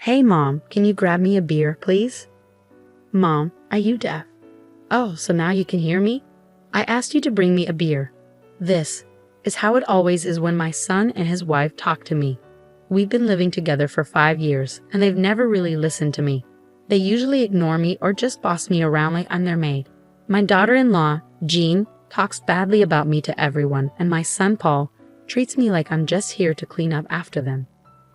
Hey Mom, can you grab me a beer, please? Mom, are you deaf? Oh, so now you can hear me? I asked you to bring me a beer. This is how it always is when my son and his wife talk to me. We've been living together for 5 years, and they've never really listened to me. They usually ignore me or just boss me around like I'm their maid. My daughter-in-law, Jean, talks badly about me to everyone, and my son Paul treats me like I'm just here to clean up after them.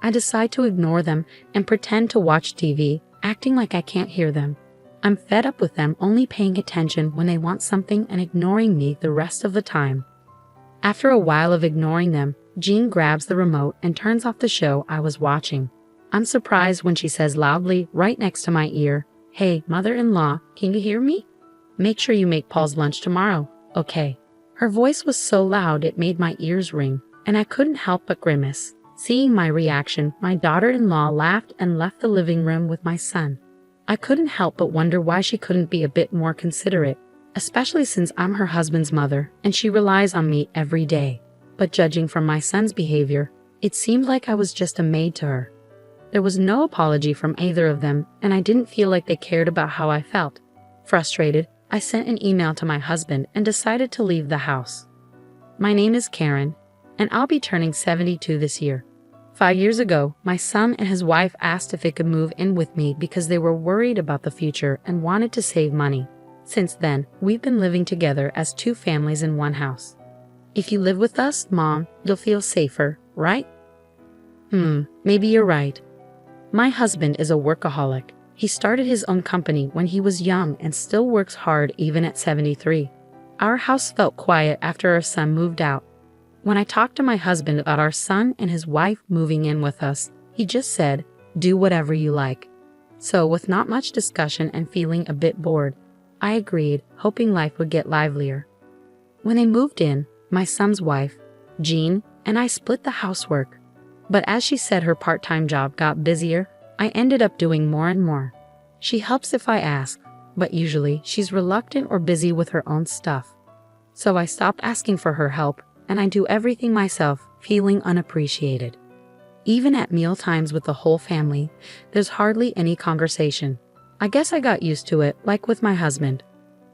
I decide to ignore them and pretend to watch TV, acting like I can't hear them. I'm fed up with them only paying attention when they want something and ignoring me the rest of the time. After a while of ignoring them, Jean grabs the remote and turns off the show I was watching. I'm surprised when she says loudly, right next to my ear, "Hey, mother-in-law, can you hear me? Make sure you make Paul's lunch tomorrow, okay?" Her voice was so loud it made my ears ring, and I couldn't help but grimace. Seeing my reaction, my daughter-in-law laughed and left the living room with my son. I couldn't help but wonder why she couldn't be a bit more considerate, especially since I'm her husband's mother and she relies on me every day. But judging from my son's behavior, it seemed like I was just a maid to her. There was no apology from either of them, and I didn't feel like they cared about how I felt. Frustrated, I sent an email to my husband and decided to leave the house. My name is Karen, and I'll be turning 72 this year. 5 years ago, my son and his wife asked if they could move in with me because they were worried about the future and wanted to save money. Since then, we've been living together as 2 families in one house. If you live with us, Mom, you'll feel safer, right? Maybe you're right. My husband is a workaholic. He started his own company when he was young and still works hard even at 73. Our house felt quiet after our son moved out. When I talked to my husband about our son and his wife moving in with us, he just said, "Do whatever you like." So with not much discussion and feeling a bit bored, I agreed, hoping life would get livelier. When they moved in, my son's wife, Jean, and I split the housework. But as she said her part-time job got busier, I ended up doing more and more. She helps if I ask, but usually she's reluctant or busy with her own stuff. So I stopped asking for her help, and I do everything myself, feeling unappreciated. Even at meal times with the whole family, there's hardly any conversation. I guess I got used to it, like with my husband.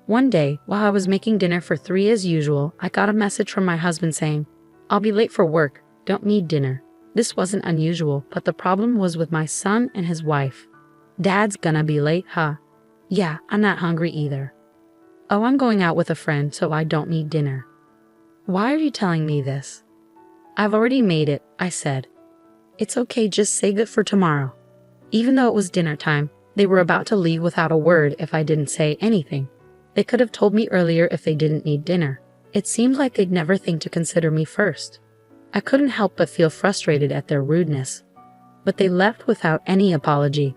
One day, while I was making dinner for 3 as usual, I got a message from my husband saying, "I'll be late for work, don't need dinner." This wasn't unusual, but the problem was with my son and his wife. "Dad's gonna be late, huh?" "Yeah, I'm not hungry either." "Oh, I'm going out with a friend, so I don't need dinner." "Why are you telling me this?" "I've already made it," I said. "It's okay, just save it for tomorrow." Even though it was dinner time, they were about to leave without a word if I didn't say anything. They could have told me earlier if they didn't need dinner. It seemed like they'd never think to consider me first. I couldn't help but feel frustrated at their rudeness. But they left without any apology.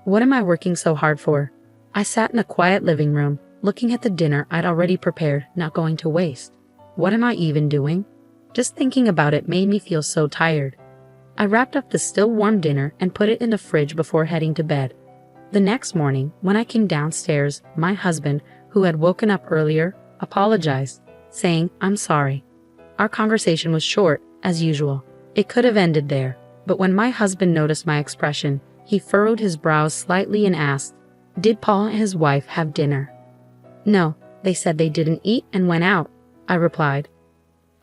What am I working so hard for? I sat in a quiet living room, looking at the dinner I'd already prepared, not going to waste. What am I even doing? Just thinking about it made me feel so tired. I wrapped up the still warm dinner and put it in the fridge before heading to bed. The next morning, when I came downstairs, my husband, who had woken up earlier, apologized, saying, "I'm sorry." Our conversation was short, as usual. It could have ended there, but when my husband noticed my expression, he furrowed his brows slightly and asked, "Did Paul and his wife have dinner?" "No, they said they didn't eat and went out," I replied.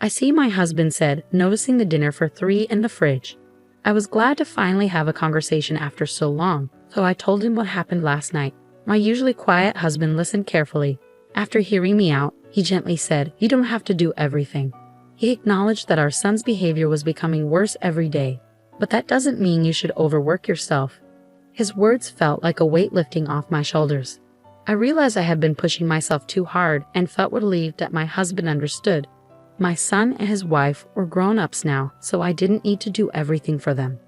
"I see," my husband said, noticing the dinner for 3 in the fridge. I was glad to finally have a conversation after so long, so I told him what happened last night. My usually quiet husband listened carefully. After hearing me out, he gently said, "You don't have to do everything." He acknowledged that our son's behavior was becoming worse every day, but that doesn't mean you should overwork yourself. His words felt like a weight lifting off my shoulders. I realized I had been pushing myself too hard and felt relieved that my husband understood. My son and his wife were grown-ups now, so I didn't need to do everything for them.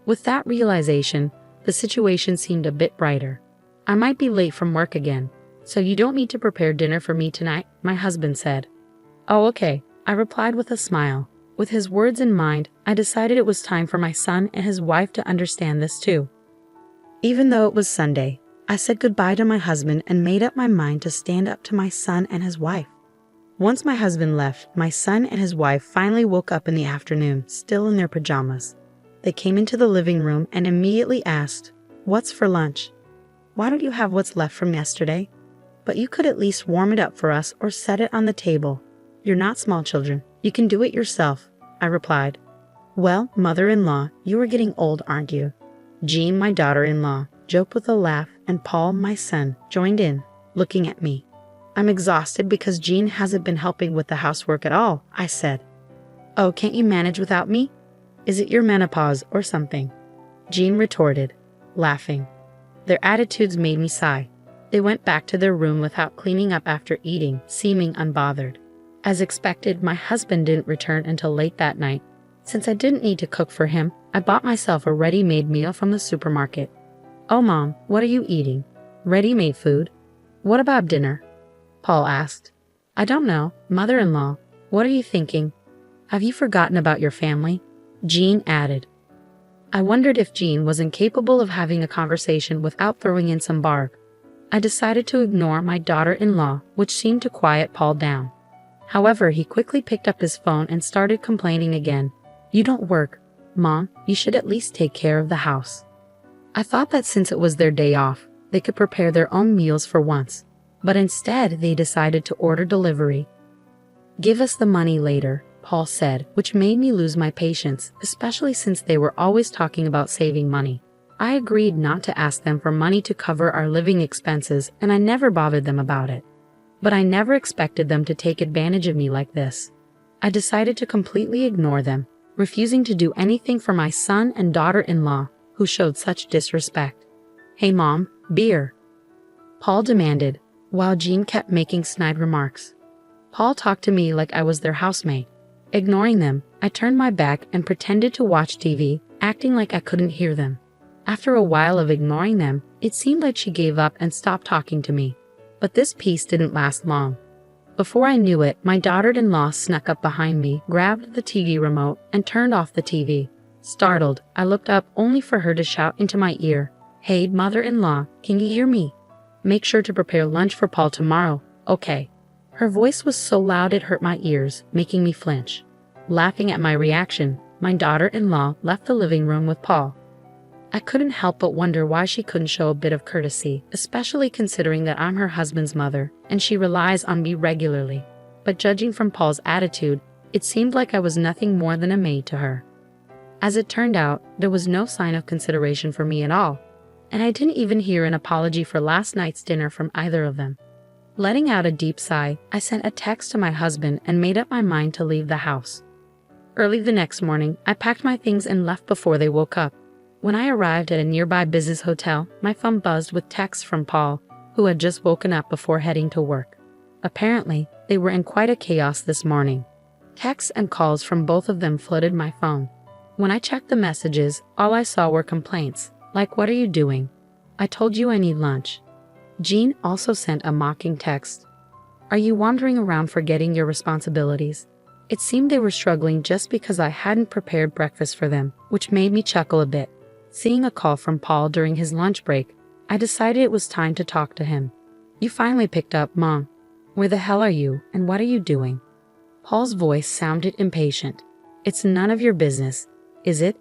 With that realization, the situation seemed a bit brighter. I might be late from work again, so you don't need to prepare dinner for me tonight, my husband said. "Oh, okay," I replied with a smile. With his words in mind, I decided it was time for my son and his wife to understand this too. Even though it was Sunday, I said goodbye to my husband and made up my mind to stand up to my son and his wife. Once my husband left, my son and his wife finally woke up in the afternoon, still in their pajamas. They came into the living room and immediately asked, "What's for lunch? Why don't you have what's left from yesterday? But you could at least warm it up for us or set it on the table. You're not small children. You can do it yourself," I replied. "Well, mother-in-law, you are getting old, aren't you?" Jean, my daughter-in-law, joked with a laugh, and Paul, my son, joined in, looking at me. "I'm exhausted because Jean hasn't been helping with the housework at all," I said. "Oh, can't you manage without me? Is it your menopause or something?" Jean retorted, laughing. Their attitudes made me sigh. They went back to their room without cleaning up after eating, seeming unbothered. As expected, my husband didn't return until late that night. Since I didn't need to cook for him, I bought myself a ready-made meal from the supermarket. "Oh, Mom, what are you eating? Ready-made food? What about dinner?" Paul asked. "I don't know, mother-in-law. What are you thinking? Have you forgotten about your family?" Jean added. I wondered if Jean was incapable of having a conversation without throwing in some barb. I decided to ignore my daughter-in-law, which seemed to quiet Paul down. However, he quickly picked up his phone and started complaining again. "You don't work. Mom, you should at least take care of the house." I thought that since it was their day off, they could prepare their own meals for once. But instead, they decided to order delivery. "Give us the money later," Paul said, which made me lose my patience, especially since they were always talking about saving money. I agreed not to ask them for money to cover our living expenses, and I never bothered them about it. But I never expected them to take advantage of me like this. I decided to completely ignore them, refusing to do anything for my son and daughter-in-law, who showed such disrespect. "Hey Mom, beer," Paul demanded, while Jean kept making snide remarks. Paul talked to me like I was their housemate. Ignoring them, I turned my back and pretended to watch TV, acting like I couldn't hear them. After a while of ignoring them, it seemed like she gave up and stopped talking to me. But this peace didn't last long. Before I knew it, my daughter-in-law snuck up behind me, grabbed the TV remote, and turned off the TV. Startled, I looked up only for her to shout into my ear, "Hey, mother-in-law, can you hear me? Make sure to prepare lunch for Paul tomorrow, okay?" Her voice was so loud it hurt my ears, making me flinch. Laughing at my reaction, my daughter-in-law left the living room with Paul. I couldn't help but wonder why she couldn't show a bit of courtesy, especially considering that I'm her husband's mother, and she relies on me regularly. But judging from Paul's attitude, it seemed like I was nothing more than a maid to her. As it turned out, there was no sign of consideration for me at all, and I didn't even hear an apology for last night's dinner from either of them. Letting out a deep sigh, I sent a text to my husband and made up my mind to leave the house. Early the next morning, I packed my things and left before they woke up. When I arrived at a nearby business hotel, my phone buzzed with texts from Paul, who had just woken up before heading to work. Apparently, they were in quite a chaos this morning. Texts and calls from both of them flooded my phone. When I checked the messages, all I saw were complaints, like, "What are you doing? I told you I need lunch." Jean also sent a mocking text. "Are you wandering around forgetting your responsibilities?" It seemed they were struggling just because I hadn't prepared breakfast for them, which made me chuckle a bit. Seeing a call from Paul during his lunch break, I decided it was time to talk to him. "You finally picked up, Mom. Where the hell are you, and what are you doing?" Paul's voice sounded impatient. "It's none of your business, is it?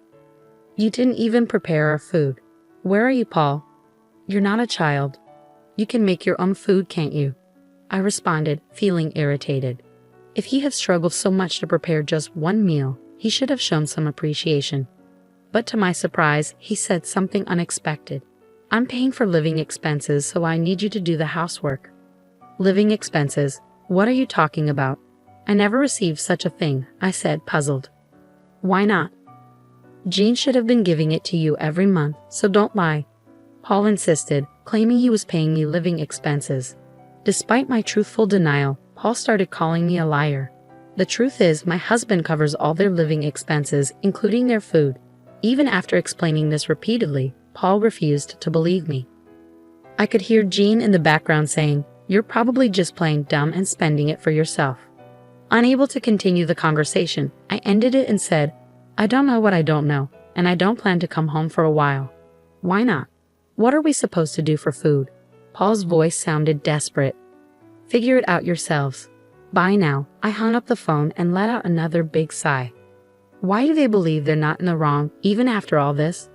You didn't even prepare our food. Where are you, Paul? You're not a child. You can make your own food, can't you?" I responded, feeling irritated. If he had struggled so much to prepare just one meal, he should have shown some appreciation. But to my surprise, he said something unexpected. "I'm paying for living expenses, so I need you to do the housework." "Living expenses? What are you talking about? I never received such a thing," I said, puzzled. "Why not? Jean should have been giving it to you every month, so don't lie." Paul insisted, claiming he was paying me living expenses. Despite my truthful denial, Paul started calling me a liar. The truth is, my husband covers all their living expenses, including their food. Even after explaining this repeatedly, Paul refused to believe me. I could hear Jean in the background saying, "You're probably just playing dumb and spending it for yourself." Unable to continue the conversation, I ended it and said, "I don't know what I don't know, and I don't plan to come home for a while." "Why not? What are we supposed to do for food?" Paul's voice sounded desperate. "Figure it out yourselves. Bye now." I hung up the phone and let out another big sigh. Why do they believe they're not in the wrong, even after all this?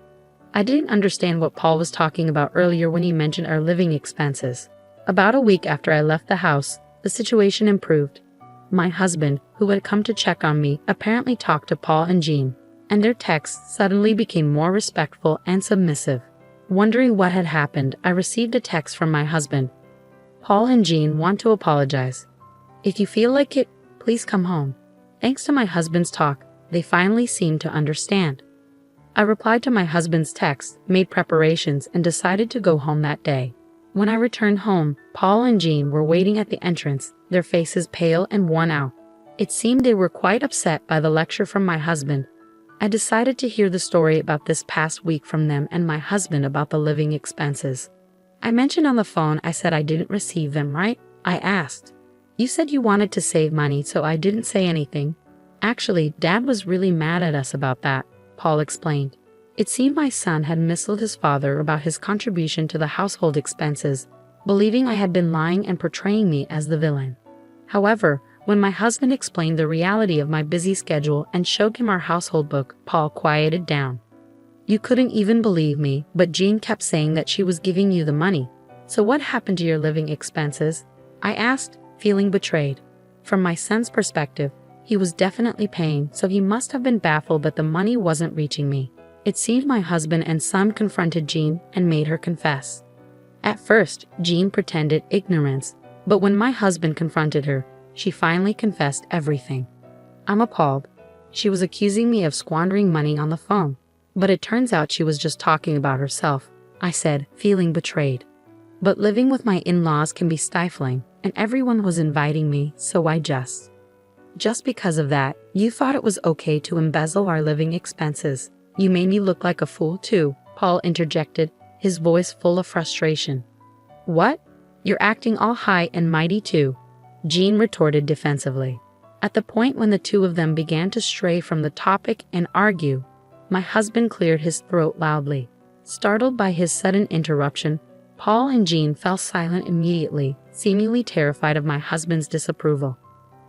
I didn't understand what Paul was talking about earlier when he mentioned our living expenses. About a week after I left the house, the situation improved. My husband, who had come to check on me, apparently talked to Paul and Jean, and their texts suddenly became more respectful and submissive. Wondering what had happened, I received a text from my husband. Paul and Jean want to apologize. If you feel like it, please come home. Thanks to my husband's talk, they finally seemed to understand. I replied to my husband's text, made preparations, and decided to go home that day. When I returned home, Paul and Jean were waiting at the entrance, their faces pale and worn out. It seemed they were quite upset by the lecture from my husband. I decided to hear the story about this past week from them and my husband about the living expenses. I mentioned on the phone I said I didn't receive them, right? I asked. You said you wanted to save money, so I didn't say anything. Actually, Dad was really mad at us about that, Paul explained. It seemed my son had misled his father about his contribution to the household expenses, believing I had been lying and portraying me as the villain. However, when my husband explained the reality of my busy schedule and showed him our household book, Paul quieted down. You couldn't even believe me, but Jean kept saying that she was giving you the money. So what happened to your living expenses? I asked, feeling betrayed. From my son's perspective, he was definitely paying, so he must have been baffled that the money wasn't reaching me. It seemed my husband and son confronted Jean and made her confess. At first, Jean pretended ignorance, but when my husband confronted her, she finally confessed everything. I'm appalled. She was accusing me of squandering money on the phone, but it turns out she was just talking about herself, I said, feeling betrayed. But living with my in-laws can be stifling, and everyone was inviting me, so I just because of that, you thought it was okay to embezzle our living expenses. You made me look like a fool too, Paul interjected, his voice full of frustration. What? You're acting all high and mighty too, Jean retorted defensively. At the point when the two of them began to stray from the topic and argue, my husband cleared his throat loudly. Startled by his sudden interruption, Paul and Jean fell silent immediately, seemingly terrified of my husband's disapproval.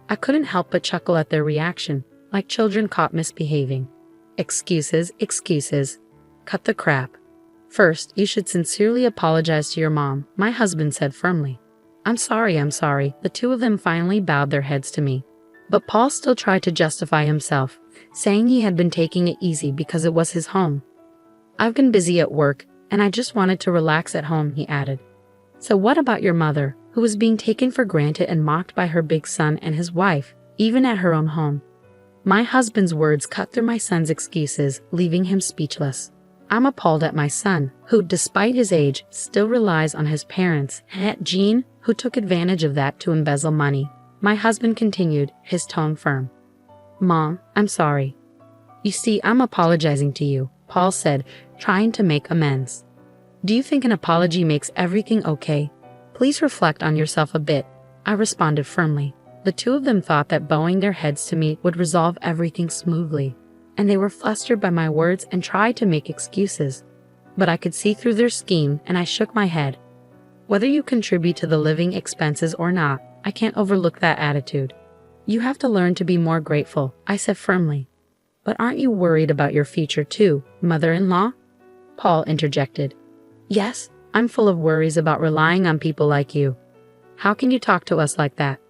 I couldn't help but chuckle at their reaction, like children caught misbehaving. Excuses, excuses. Cut the crap. First, you should sincerely apologize to your mom, my husband said firmly. I'm sorry. The two of them finally bowed their heads to me. But Paul still tried to justify himself, saying he had been taking it easy because it was his home. I've been busy at work, and I just wanted to relax at home, he added. So what about your mother, who was being taken for granted and mocked by her big son and his wife, even at her own home? My husband's words cut through my son's excuses, leaving him speechless. I'm appalled at my son, who, despite his age, still relies on his parents, and at Jean, who took advantage of that to embezzle money. My husband continued, his tone firm. Mom, I'm sorry. You see, I'm apologizing to you, Paul said, trying to make amends. Do you think an apology makes everything okay? Please reflect on yourself a bit, I responded firmly. The two of them thought that bowing their heads to me would resolve everything smoothly, and they were flustered by my words and tried to make excuses. But I could see through their scheme, and I shook my head. Whether you contribute to the living expenses or not, I can't overlook that attitude. You have to learn to be more grateful, I said firmly. But aren't you worried about your future too, mother-in-law? Paul interjected. Yes, I'm full of worries about relying on people like you. How can you talk to us like that?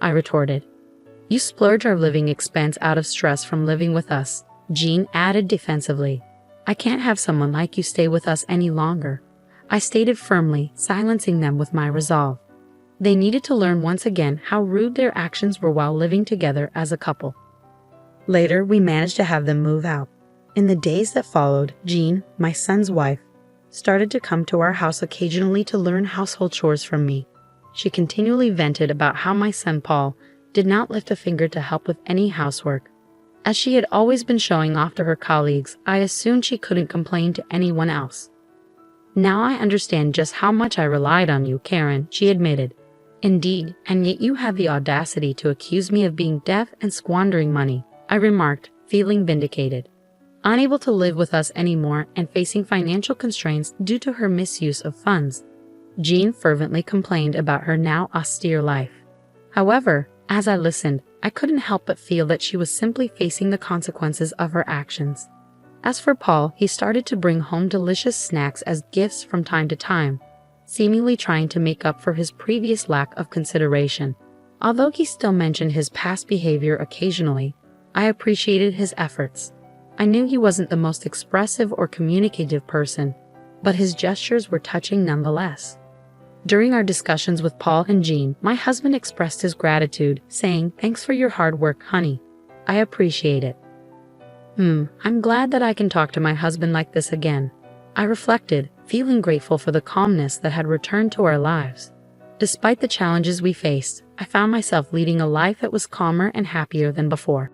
I retorted. You splurge our living expense out of stress from living with us, Jean added defensively. I can't have someone like you stay with us any longer, I stated firmly, silencing them with my resolve. They needed to learn once again how rude their actions were while living together as a couple. Later, we managed to have them move out. In the days that followed, Jean, my son's wife, started to come to our house occasionally to learn household chores from me. She continually vented about how my son Paul did not lift a finger to help with any housework. As she had always been showing off to her colleagues, I assumed she couldn't complain to anyone else. Now I understand just how much I relied on you, Karen, she admitted. Indeed, and yet you had the audacity to accuse me of being deaf and squandering money, I remarked, feeling vindicated. Unable to live with us anymore and facing financial constraints due to her misuse of funds, Jean fervently complained about her now austere life. However, As I listened, I couldn't help but feel that she was simply facing the consequences of her actions. As for Paul, he started to bring home delicious snacks as gifts from time to time, seemingly trying to make up for his previous lack of consideration. Although he still mentioned his past behavior occasionally, I appreciated his efforts. I knew he wasn't the most expressive or communicative person, but his gestures were touching nonetheless. During our discussions with Paul and Jean, my husband expressed his gratitude, saying, "Thanks for your hard work, honey. I appreciate it." I'm glad that I can talk to my husband like this again. I reflected, feeling grateful for the calmness that had returned to our lives. Despite the challenges we faced, I found myself leading a life that was calmer and happier than before.